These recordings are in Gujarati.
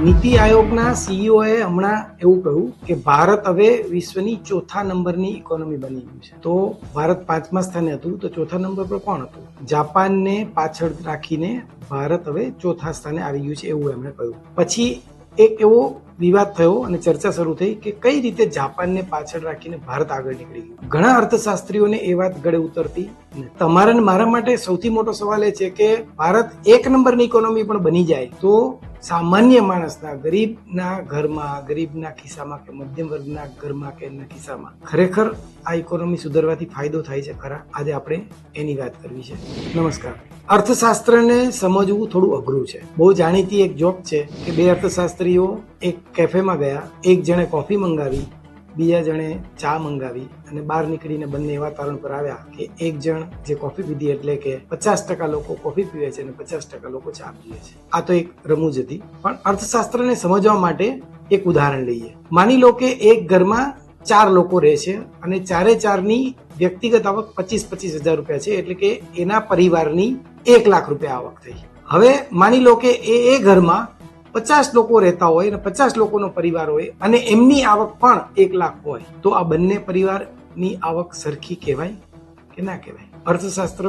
નીતિ આયોગના સીઈઓએ હમણાં એવું કહ્યું કે ભારત હવે વિશ્વની ચોથા નંબરની ઇકોનોમી બની ગયું છે. તો ભારત 5મા સ્થાને હતું, તો ચોથા નંબર પર કોણ હતું? જાપાનને પાછળ રાખીને ભારત હવે ચોથા સ્થાને આવી ગયું છે, એવું એમણે કહ્યું. પછી એક એવો વિવાદ થયો અને ચર્ચા શરૂ થઈ કે કઈ રીતે જાપાનને પાછળ રાખીને ભારત આગળ નીકળી ગયું. ઘણા અર્થશાસ્ત્રીઓને એ વાત ગળે ઉતરતી નથી. તમારા અને મારા માટે સૌથી મોટો સવાલ એ છે કે ભારત 1 નંબરની ઇકોનોમી પણ બની જાય તો સામાન્ય માણસના, ગરીબના ઘરમાં, ગરીબના ખિસ્સામાં કે મધ્યમ વર્ગના ઘરમાં કે એમના ખિસ્સામાં ખરેખર આ ઇકોનોમી સુધરવાથી ફાયદો થાય છે ખરા? આજે આપણે એની વાત કરવી છે. નમસ્કાર. અર્થશાસ્ત્રને સમજવું થોડું અઘરું છે. બહુ જાણીતી એક જોક છે કે બે અર્થશાસ્ત્રીઓ એક કેફેમાં ગયા. એક જણે કોફી મંગાવી, બીજા જણે ચા મંગાવી અને બહાર નીકળીને બંને એવા તારણ પર આવ્યા કે એક જણ જે કોફી પીધી એટલે કે 50% લોકો કોફી પીવે છે અને 50% લોકો ચા પીવે છે. આ તો એક રમૂજ હતી. પણ અર્થશાસ્ત્રને સમજવા માટે એક ઉદાહરણ લઈએ. માની લો કે એક ઘરમાં 4 લોકો રહે છે અને ચારે ચારની વ્યક્તિગત આવક 25-25 હજાર રૂપિયા છે, એટલે કે એના પરિવારની 1 લાખ રૂપિયા આવક થઈ. હવે માની લો કે એ ઘરમાં 50 લોકો રહેતા હોય અને 50 લોકોનો પરિવાર હોય અને એમની આવક પણ 1 લાખ હોય, તો આ બંને પરિવારની આવક સરખી કહેવાય કે ના કહેવાય? અર્થશાસ્ત્ર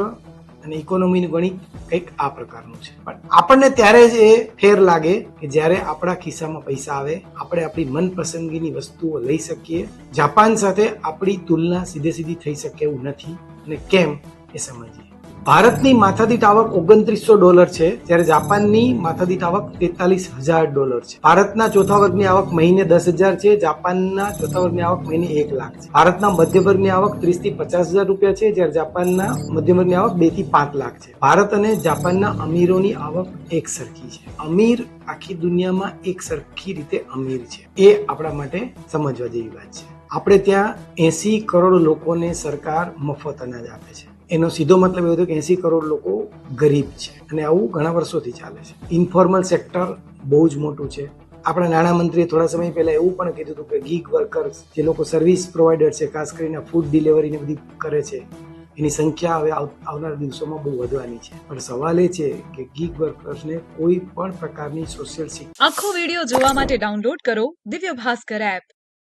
અને ઇકોનોમીનું ગણિત કંઈક આ પ્રકારનું છે. પણ આપણને ત્યારે જ એ ફેર લાગે કે જ્યારે આપણા ખિસ્સામાં પૈસા આવે, આપણે આપણી મનપસંદગીની વસ્તુઓ લઈ શકીએ. જાપાન સાથે આપણી તુલના સીધી થઈ શકે એવું નથી, અને કેમ એ સમજીએ. ભારતની માથાદીઠ આવક $2,900 છે, જ્યારે જાપાનની માથાદીઠ આવક $43,000 છે. ભારતના ચોથા વર્ગની આવક મહિને 10,000 છે, જાપાનના ચોથા વર્ગની આવક મહિને 1 લાખ છે. ભારતના મધ્ય વર્ગની આવક 30 થી 50 હજાર રૂપિયા છે, જ્યારે જાપાનના મધ્ય વર્ગની આવક 2 થી 5 લાખ છે. ભારત અને જાપાનના અમીરોની આવક એક સરખી છે. અમીર આખી દુનિયામાં એક સરખી રીતે અમીર છે. એ આપણા માટે સમજવા જેવી વાત છે. આપણે ત્યાં 80 કરોડ લોકોને સરકાર મફત અનાજ આપે છે. એનો સીધો મતલબ એવો થયો કે 80 કરોડ લોકો ગરીબ છે, અને આવું ઘણા વર્ષોથી ચાલે છે. ઇન્ફોર્મલ સેક્ટર બહુ જ મોટું છે. આપણા નાણામંત્રીએ થોડા સમય પહેલા એવું પણ કીધું હતું કે ગીગ વર્કર્સ, જે લોકો સર્વિસ પ્રોવાઈડર છે, ખાસ કરીને ફૂડ ડિલિવરી ને બધી કરે છે, એની સંખ્યા હવે આવનારા દિવસોમાં બહુ વધવાની છે. પણ સવાલ એ છે કે ગીગ વર્કર્સને કોઈ પણ પ્રકારની સોશિયલ આખો વિડીયો જોવા માટે ડાઉનલોડ કરો દિવ્ય ભાસ્કર એપ.